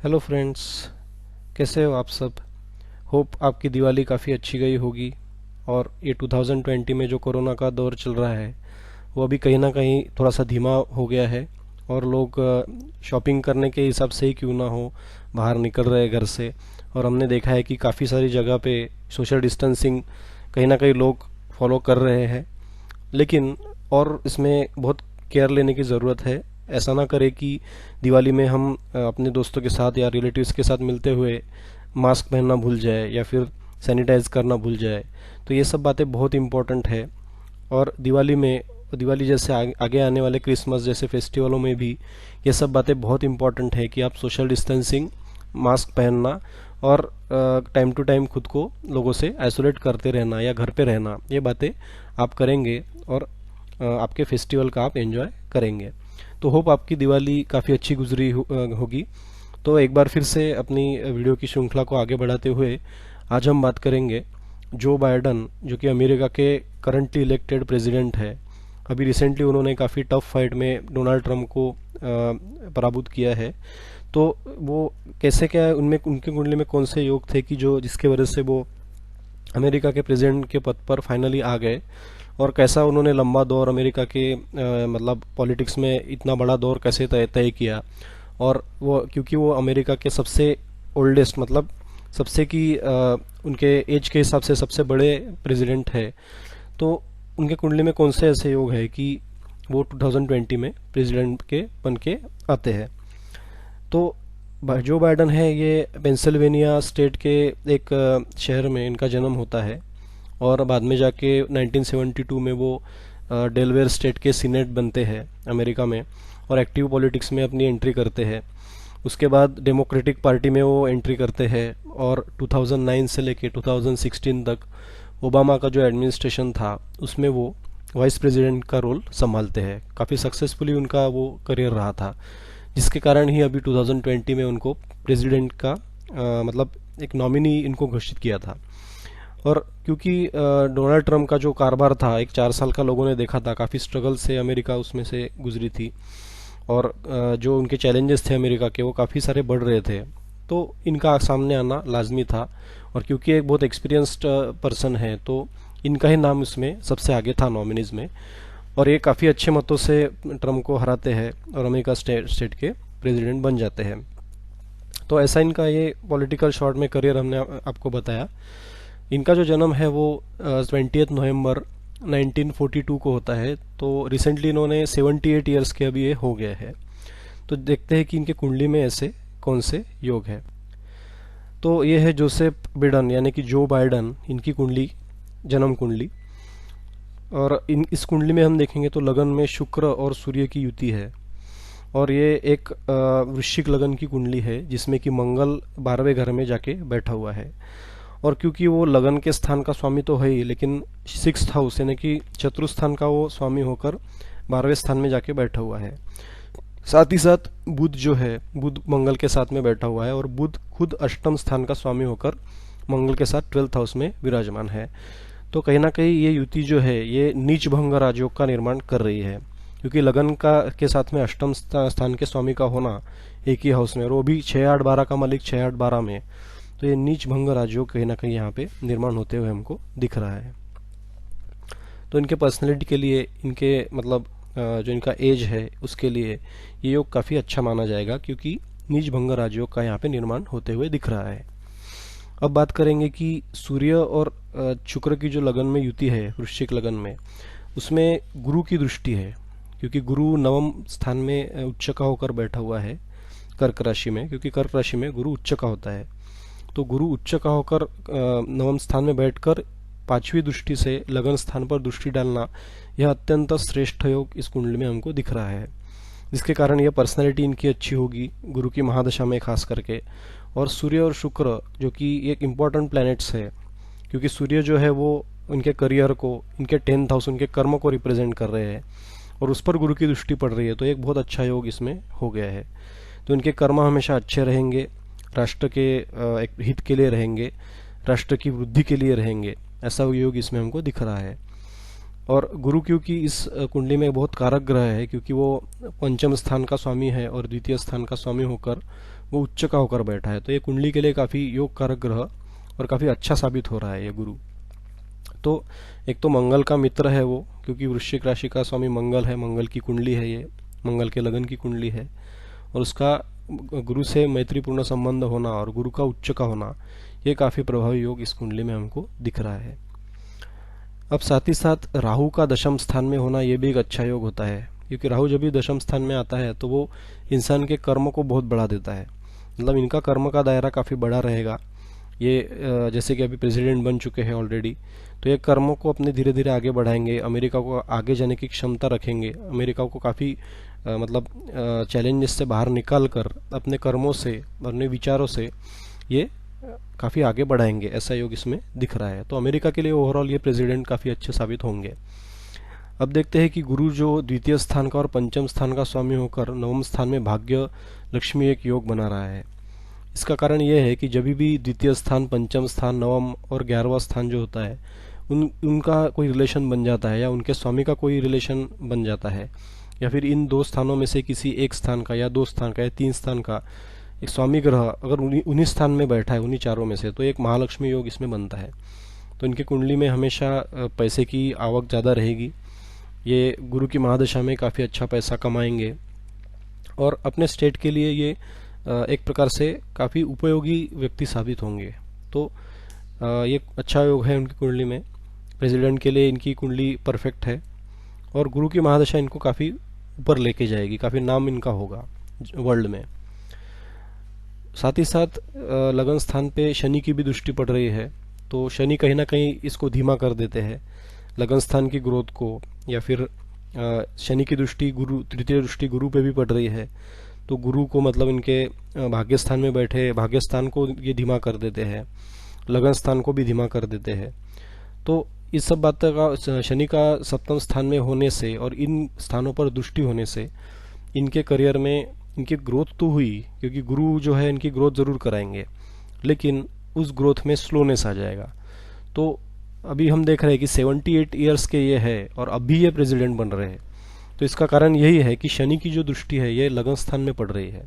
Hello friends, कैसे हो आप सब। होप आपकी दिवाली काफ़ी अच्छी गई होगी। और ये 2020 में जो कोरोना का दौर चल रहा है वो अभी कहीं ना कहीं थोड़ा सा धीमा हो गया है। और लोग शॉपिंग करने के हिसाब से ही क्यों ना हो बाहर निकल रहे हैं घर से। और हमने देखा है कि काफ़ी सारी जगह पे सोशल डिस्टेंसिंग कहीं ना कहीं लोग फॉलो कर रहे हैं। लेकिन और इसमें बहुत केयर लेने की ज़रूरत है। ऐसा ना करें कि दिवाली में हम अपने दोस्तों के साथ या रिलेटिव्स के साथ मिलते हुए मास्क पहनना भूल जाए या फिर सैनिटाइज करना भूल जाए। तो ये सब बातें बहुत इम्पोर्टेंट है। और दिवाली जैसे आगे आने वाले क्रिसमस जैसे फेस्टिवलों में भी ये सब बातें बहुत इम्पोर्टेंट है कि आप सोशल डिस्टेंसिंग, मास्क पहनना और टाइम टू टाइम खुद को लोगों से आइसोलेट करते रहना या घर पे रहना, ये बातें आप करेंगे और आपके फेस्टिवल का आप एंजॉय करेंगे। तो होप आपकी दिवाली काफ़ी अच्छी गुजरी होगी। तो एक बार फिर से अपनी वीडियो की श्रृंखला को आगे बढ़ाते हुए आज हम बात करेंगे जो बाइडन, जो कि अमेरिका के करंटली इलेक्टेड प्रेसिडेंट है। अभी रिसेंटली उन्होंने काफ़ी टफ फाइट में डोनाल्ड ट्रंप को पराभूत किया है। तो वो कैसे, क्या है उनमें, उनके कुंडली में कौन से योग थे कि जो जिसके वजह से वो अमेरिका के प्रेसिडेंट के पद पर फाइनली आ गए। और कैसा उन्होंने लंबा दौर अमेरिका के मतलब पॉलिटिक्स में इतना बड़ा दौर कैसे तय किया। और वो क्योंकि वो अमेरिका के सबसे ओल्डेस्ट, मतलब सबसे की उनके एज के हिसाब से सबसे बड़े प्रेसिडेंट है। तो उनके कुंडली में कौन से ऐसे योग है कि वो 2020 में प्रेसिडेंट के बन के आते हैं। तो जो बाइडन है ये पेंसिल्वेनिया स्टेट के एक शहर में इनका जन्म होता है। और बाद में जाके 1972 में वो डेलवेयर स्टेट के सीनेट बनते हैं अमेरिका में और एक्टिव पॉलिटिक्स में अपनी एंट्री करते हैं। उसके बाद डेमोक्रेटिक पार्टी में वो एंट्री करते हैं और 2009 से लेके 2016 तक ओबामा का जो एडमिनिस्ट्रेशन था उसमें वो वाइस प्रेसिडेंट का रोल संभालते हैं। काफ़ी सक्सेसफुली उनका वो करियर रहा था, जिसके कारण ही अभी 2020 में उनको प्रेसिडेंट का मतलब एक नॉमिनी इनको घोषित किया था। और क्योंकि डोनाल्ड ट्रंप का जो कारोबार था, एक 4 साल का लोगों ने देखा था, काफ़ी स्ट्रगल से अमेरिका उसमें से गुजरी थी। और जो उनके चैलेंजेस थे अमेरिका के वो काफ़ी सारे बढ़ रहे थे। तो इनका सामने आना लाजमी था। और क्योंकि एक बहुत एक्सपीरियंस्ड पर्सन है तो इनका ही नाम इसमें सबसे आगे था नॉमिनीज में। और ये काफ़ी अच्छे मतों से ट्रम्प को हराते हैं और अमेरिका स्टेट के प्रेसिडेंट बन जाते हैं। तो ऐसा इनका ये पॉलिटिकल शॉर्ट में करियर हमने आपको बताया। इनका जो जन्म है वो 20 नवंबर 1942 को होता है। तो रिसेंटली इन्होंने 78 ईयर्स के अभी ये हो गए हैं। तो देखते हैं कि इनके कुंडली में ऐसे कौन से योग है। तो ये है जोसेफ बिडेन यानी कि जो बाइडन, इनकी कुंडली, जन्म कुंडली। और इस कुंडली में हम देखेंगे तो लगन में शुक्र और सूर्य की युति है। और ये एक वृश्चिक लगन की कुंडली है जिसमें कि मंगल 12वें घर में जाके बैठा हुआ है। और क्योंकि वो लगन के स्थान का स्वामी तो है ही, लेकिन 6th हाउस यानी कि चतुर्स्थान का वो स्वामी होकर 12वें स्थान में जाके बैठा हुआ है। साथ ही साथ बुध जो है, बुध मंगल के साथ में बैठा हुआ है और बुध खुद अष्टम स्थान का स्वामी होकर मंगल के साथ 12th हाउस में विराजमान है। तो कहीं ना कहीं ये युति जो है ये नीच भंग राजयोग का निर्माण कर रही है, क्योंकि लगन का के साथ में अष्टम स्थान के स्वामी का होना एक ही हाउस में, और वो भी 6-8-12 का मालिक 6-8-12 में। तो ये नीच भंग राजयोग कहीं ना कहीं यहाँ पे निर्माण होते हुए हमको दिख रहा है। तो इनके पर्सनैलिटी के लिए, इनके मतलब जो इनका एज है उसके लिए ये योग काफ़ी अच्छा माना जाएगा, क्योंकि नीच भंग राजयोग का यहाँ पे निर्माण होते हुए दिख रहा है। अब बात करेंगे कि सूर्य और शुक्र की जो लगन में युति है वृश्चिक लगन में, उसमें गुरु की दृष्टि है। क्योंकि गुरु नवम स्थान में उच्च का होकर बैठा हुआ है कर्क राशि में, क्योंकि कर्क राशि में गुरु उच्च का होता है। तो गुरु उच्च का होकर नवम स्थान में बैठकर 5वीं दृष्टि से लगन स्थान पर दृष्टि डालना, यह अत्यंत श्रेष्ठ योग इस कुंडली में हमको दिख रहा है, जिसके कारण यह पर्सनैलिटी इनकी अच्छी होगी गुरु की महादशा में खास करके। और सूर्य और शुक्र जो कि एक इम्पॉर्टेंट प्लैनेट्स है, क्योंकि सूर्य जो है वो उनके करियर को, इनके 10th हाउस, उनके कर्म को रिप्रेजेंट कर रहे हैं और उस पर गुरु की दृष्टि पड़ रही है। तो एक बहुत अच्छा योग इसमें हो गया है। तो इनके कर्म हमेशा अच्छे रहेंगे, राष्ट्र के एक हित के लिए रहेंगे, राष्ट्र की वृद्धि के लिए रहेंगे, ऐसा योग इसमें हमको दिख रहा है। और गुरु क्योंकि इस कुंडली में बहुत कारक ग्रह है, क्योंकि वो पंचम स्थान का स्वामी है और द्वितीय स्थान का स्वामी होकर वो उच्च का होकर बैठा है। तो ये कुंडली के लिए काफ़ी योग कारक ग्रह और काफ़ी अच्छा साबित हो रहा है ये गुरु। तो एक तो मंगल का मित्र है वो, क्योंकि वृश्चिक राशि का स्वामी मंगल है, मंगल की कुंडली है ये, मंगल के लगन की कुंडली है। और उसका गुरु से मैत्रीपूर्ण संबंध होना और गुरु का उच्च का होना, ये काफ़ी प्रभावी योग इस कुंडली में हमको दिख रहा है। अब साथ ही साथ राहु का दशम स्थान में होना, ये भी एक अच्छा योग होता है, क्योंकि राहु जब भी दशम स्थान में आता है तो वो इंसान के कर्म को बहुत बढ़ा देता है। मतलब इनका कर्म का दायरा काफ़ी बड़ा रहेगा। ये जैसे कि अभी प्रेसिडेंट बन चुके हैं ऑलरेडी, तो ये कर्मों को अपने धीरे धीरे आगे बढ़ाएंगे, अमेरिका को आगे जाने की क्षमता रखेंगे, अमेरिका को काफ़ी मतलब चैलेंजेस से बाहर निकाल कर अपने कर्मों से, अपने विचारों से ये काफ़ी आगे बढ़ाएंगे, ऐसा योग इसमें दिख रहा है। तो अमेरिका के लिए ओवरऑल ये प्रेसिडेंट काफ़ी अच्छे साबित होंगे। अब देखते हैं कि गुरु जो द्वितीय स्थान का और पंचम स्थान का स्वामी होकर नवम स्थान में भाग्य लक्ष्मी एक योग बना रहा है। इसका कारण यह है कि जब भी द्वितीय स्थान, पंचम स्थान, नवम और 11वां स्थान जो होता है, उनका कोई रिलेशन बन जाता है या उनके स्वामी का कोई रिलेशन बन जाता है, या फिर इन दो स्थानों में से किसी एक स्थान का या दो स्थान का या तीन स्थान का एक स्वामी ग्रह अगर उन्हीं स्थान में बैठा है, उन्हीं चारों में से, तो एक महालक्ष्मी योग इसमें बनता है। तो इनकी कुंडली में हमेशा पैसे की आवक ज़्यादा रहेगी। ये गुरु की महादशा में काफ़ी अच्छा पैसा कमाएंगे और अपने स्टेट के लिए ये एक प्रकार से काफ़ी उपयोगी व्यक्ति साबित होंगे। तो ये अच्छा योग है उनकी कुंडली में। प्रेसिडेंट के लिए इनकी कुंडली परफेक्ट है और गुरु की महादशा इनको काफ़ी ऊपर लेके जाएगी, काफ़ी नाम इनका होगा वर्ल्ड में। साथ ही साथ लगन स्थान पे शनि की भी दृष्टि पड़ रही है, तो शनि कहीं ना कहीं इसको धीमा कर देते हैं, लगन स्थान की ग्रोथ को। या फिर शनि की दृष्टि गुरु, तृतीय दृष्टि गुरु पे भी पड़ रही है, तो गुरु को मतलब इनके भाग्य स्थान में बैठे भाग्य स्थान को ये धीमा कर देते हैं, लगन स्थान को भी धीमा कर देते हैं। तो इस सब बातों का, शनि का सप्तम स्थान में होने से और इन स्थानों पर दृष्टि होने से इनके करियर में इनकी ग्रोथ तो हुई, क्योंकि गुरु जो है इनकी ग्रोथ ज़रूर कराएंगे, लेकिन उस ग्रोथ में स्लोनेस आ जाएगा। तो अभी हम देख रहे हैं कि 78 ईयर्स के ये है और अभी ये प्रेसिडेंट बन रहे हैं। तो इसका कारण यही है कि शनि की जो दृष्टि है ये लगन स्थान में पड़ रही है,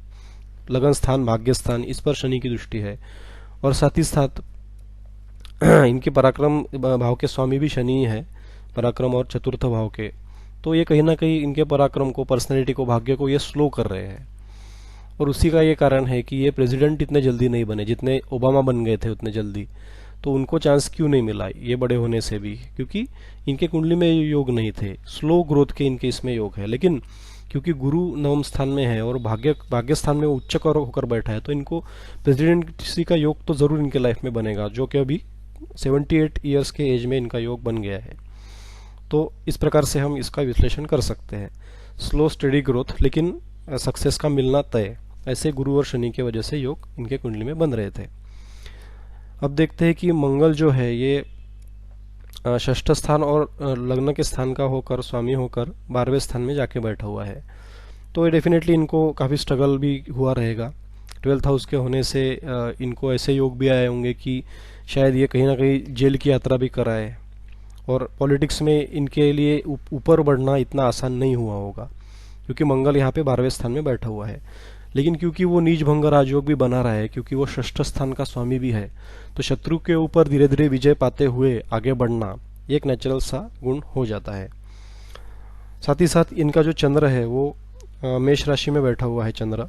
लगन स्थान, भाग्य स्थान, इस पर शनि की दृष्टि है। और साथ ही साथ इनके पराक्रम भाव के स्वामी भी शनि है, पराक्रम और चतुर्थ भाव के। तो ये कहीं ना कहीं इनके पराक्रम को, पर्सनैलिटी को, भाग्य को ये स्लो कर रहे हैं। और उसी का ये कारण है कि ये प्रेसिडेंट इतने जल्दी नहीं बने, जितने ओबामा बन गए थे उतने जल्दी। तो उनको चांस क्यों नहीं मिला ये बड़े होने से भी, क्योंकि इनके कुंडली में योग नहीं थे, स्लो ग्रोथ के इनके इसमें योग है। लेकिन क्योंकि गुरु नवम स्थान में है और भाग्य स्थान में उच्च होकर बैठा है, तो इनको प्रेसिडेंसी का योग तो जरूर इनके लाइफ में बनेगा, जो कि अभी 78 ईयर्स के एज में इनका योग बन गया है। तो इस प्रकार से हम इसका विश्लेषण कर सकते हैं, स्लो स्टडी ग्रोथ लेकिन सक्सेस का मिलना तय, ऐसे गुरु और शनि के वजह से योग इनके कुंडली में बन रहे थे। अब देखते हैं कि मंगल जो है ये षष्ठ स्थान और लग्न के स्थान का होकर, स्वामी होकर 12वें स्थान में जाके बैठा हुआ है। तो ये डेफिनेटली इनको काफ़ी स्ट्रगल भी हुआ रहेगा। 12th हाउस के होने से इनको ऐसे योग भी आए होंगे कि शायद ये कहीं ना कहीं जेल की यात्रा भी कराए, और पॉलिटिक्स में इनके लिए ऊपर बढ़ना इतना आसान नहीं हुआ होगा, क्योंकि मंगल यहाँ पे 12वें स्थान में बैठा हुआ है। लेकिन क्योंकि वो नीच भंग राजयोग भी बना रहा है, क्योंकि वो षष्ठ स्थान का स्वामी भी है, तो शत्रु के ऊपर धीरे धीरे विजय पाते हुए आगे बढ़ना एक नेचुरल सा गुण हो जाता है। साथ ही साथ इनका जो चंद्र है वो मेष राशि में बैठा हुआ है चंद्र,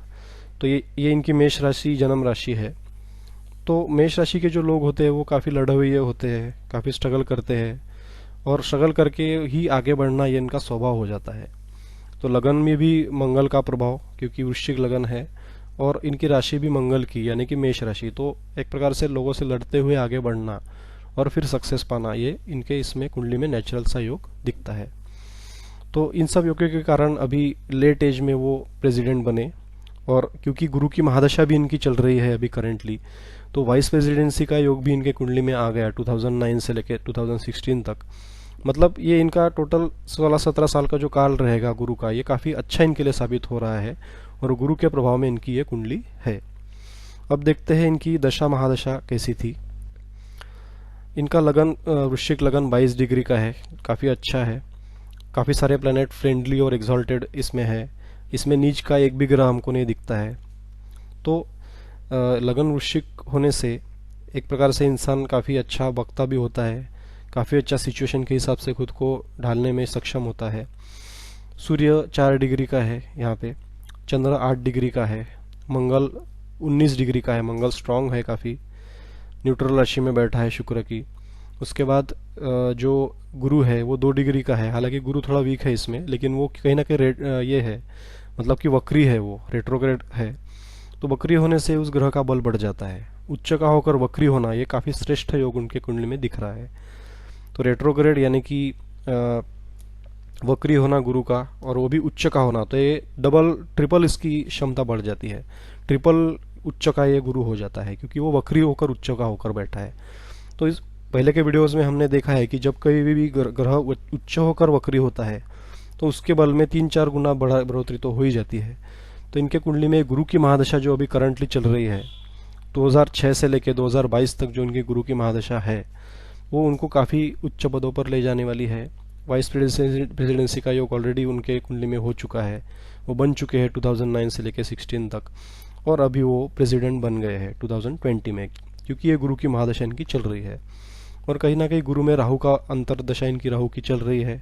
तो ये इनकी मेष राशि जन्म राशि है। तो मेष राशि के जो लोग होते हैं वो काफ़ी लड़े हुए होते हैं, काफ़ी स्ट्रगल करते हैं, और स्ट्रगल करके ही आगे बढ़ना ये इनका स्वभाव हो जाता है। तो लगन में भी मंगल का प्रभाव, क्योंकि वृश्चिक लगन है और इनकी राशि भी मंगल की यानी कि मेष राशि, तो एक प्रकार से लोगों से लड़ते हुए आगे बढ़ना और फिर सक्सेस पाना, ये इनके इसमें कुंडली में नेचुरल सा योग दिखता है। तो इन सब योगों के कारण अभी लेट एज में वो प्रेसिडेंट बने, और क्योंकि गुरु की महादशा भी इनकी चल रही है अभी करेंटली, तो वाइस प्रेसिडेंसी का योग भी इनके कुंडली में आ गया 2009 से लेकर 2016 तक। मतलब ये इनका टोटल 16-17 साल का जो काल रहेगा गुरु का, ये काफ़ी अच्छा इनके लिए साबित हो रहा है, और गुरु के प्रभाव में इनकी ये कुंडली है। अब देखते हैं इनकी दशा महादशा कैसी थी। इनका लगन वृश्चिक लगन 22 डिग्री का है, काफ़ी अच्छा है, काफ़ी सारे प्लैनेट फ्रेंडली और एग्जॉल्टेड इसमें है। इसमें नीच का एक भी ग्रह हमको नहीं दिखता है। तो लगन वृश्चिक होने से एक प्रकार से इंसान काफ़ी अच्छा वक्ता भी होता है, काफ़ी अच्छा सिचुएशन के हिसाब से खुद को ढालने में सक्षम होता है। सूर्य 4 डिग्री का है यहाँ पे, चंद्र 8 डिग्री का है, मंगल 19 डिग्री का है, मंगल स्ट्रांग है काफ़ी, न्यूट्रल राशि में बैठा है शुक्र की। उसके बाद जो गुरु है वो 2 डिग्री का है, हालांकि गुरु थोड़ा वीक है इसमें, लेकिन वो कहीं ना कहीं ये है, मतलब कि वक्री है, वो रेट्रोग्रेड है। तो वक्री होने से उस ग्रह का बल बढ़ जाता है। उच्च का होकर वक्री होना ये काफ़ी श्रेष्ठ योग उनके कुंडली में दिख रहा है। तो रेट्रोग्रेड यानी कि वक्री होना गुरु का, और वो भी उच्च का होना, तो ये डबल ट्रिपल इसकी क्षमता बढ़ जाती है। ट्रिपल उच्च का ये गुरु हो जाता है, क्योंकि वो वक्री होकर उच्च का होकर बैठा है। तो इस पहले के वीडियोस में हमने देखा है कि जब कभी भी ग्रह उच्च होकर वक्री होता है तो उसके बल में 3-4 गुना बढ़ोतरी तो हो ही जाती है। तो इनके कुंडली में गुरु की महादशा जो अभी करंटली चल रही है, 2006 से लेकर 2022 तक जो उनकी गुरु की महादशा है, वो उनको काफ़ी उच्च पदों पर ले जाने वाली है। वाइस प्रेसिडेंसी का योग ऑलरेडी उनके कुंडली में हो चुका है, वो बन चुके हैं 2009 से लेकर 16 तक, और अभी वो प्रेसिडेंट बन गए हैं 2020 में, क्योंकि ये गुरु की महादशा इनकी चल रही है। और कहीं ना कहीं गुरु में राहु का अंतर्दशा इनकी राहु की चल रही है।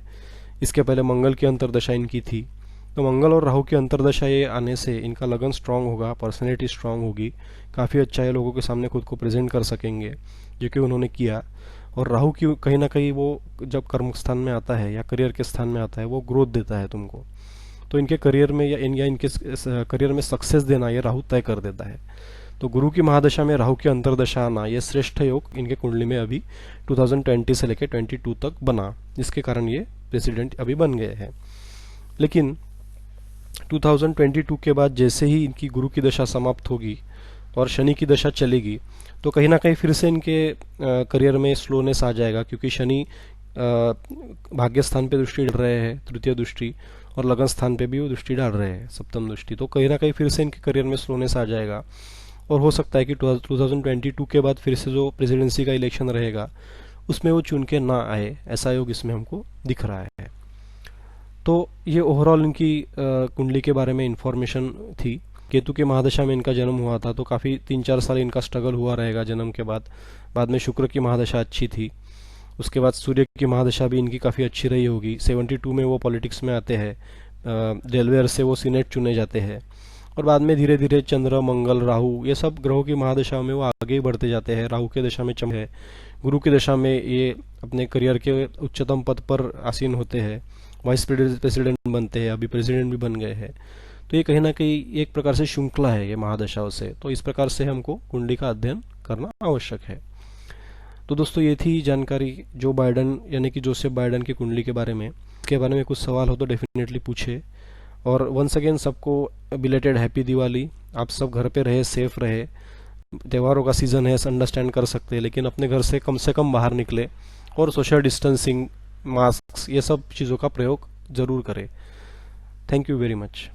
इसके पहले मंगल की अंतर्दशा इनकी थी। तो मंगल और राहु की अंतर्दशा ये आने से इनका लगन स्ट्रांग होगा, पर्सनैलिटी स्ट्रांग होगी, काफ़ी अच्छा ये लोगों के सामने खुद को प्रेजेंट कर सकेंगे, जो कि उन्होंने किया। और राहु की कहीं ना कहीं वो जब कर्म स्थान में आता है या करियर के स्थान में आता है, वो ग्रोथ देता है तुमको। तो इनके करियर में या इनके करियर में सक्सेस देना ये राहु तय कर देता है। तो गुरु की महादशा में राहु की अंतर्दशा आना, ये श्रेष्ठ योग इनके कुंडली में अभी 2020 से लेकर 22 तक बना, जिसके कारण ये प्रेसिडेंट अभी बन गए हैं। लेकिन 2022 के बाद जैसे ही इनकी गुरु की दशा समाप्त होगी और शनि की दशा चलेगी, तो कहीं ना कहीं फिर से इनके करियर में स्लोनेस आ जाएगा, क्योंकि शनि भाग्य स्थान पे दृष्टि डाल रहे हैं, तृतीय दृष्टि, और लगन स्थान पे भी वो दृष्टि डाल रहे हैं, सप्तम दृष्टि। तो कहीं ना कहीं फिर से इनके करियर में स्लोनेस आ जाएगा, और हो सकता है कि 2022 के बाद फिर से जो प्रेसिडेंसी का इलेक्शन रहेगा उसमें वो चुन के ना आए, ऐसा योग इसमें हमको दिख रहा है। तो ये ओवरऑल इनकी कुंडली के बारे में इंफॉर्मेशन थी। केतु के महादशा में इनका जन्म हुआ था, तो काफ़ी 3-4 साल इनका स्ट्रगल हुआ रहेगा जन्म के बाद। बाद में शुक्र की महादशा अच्छी थी, उसके बाद सूर्य की महादशा भी इनकी काफ़ी अच्छी रही होगी। 72 में वो पॉलिटिक्स में आते हैं, डेलवेयर से वो सीनेट चुने जाते हैं, और बाद में धीरे धीरे चंद्र, मंगल, राहु, ये सब ग्रहों की महादशा में वो आगे ही बढ़ते जाते हैं। राहु के दशा में चम है, गुरु की दशा में ये अपने करियर के उच्चतम पद पर आसीन होते हैं, वाइस प्रेसिडेंट बनते हैं, अभी प्रेसिडेंट भी बन गए हैं। तो ये कहीं ना कहीं एक प्रकार से श्रृंखला है ये महादशाओं से। तो इस प्रकार से हमको कुंडली का अध्ययन करना आवश्यक है। तो दोस्तों ये थी जानकारी जो बाइडन यानी कि जोसेफ बाइडन की कुंडली के बारे में। इसके बारे में कुछ सवाल हो तो डेफिनेटली पूछे। और वंस अगेन सबको बिलेटेड हैप्पी दिवाली। आप सब घर पे रहे, सेफ रहे। त्योहारों का सीज़न है, अंडरस्टैंड कर सकते हैं, लेकिन अपने घर से कम बाहर निकले और सोशल डिस्टेंसिंग, मास्क, ये सब चीज़ों का प्रयोग ज़रूर करें। Thank you very much.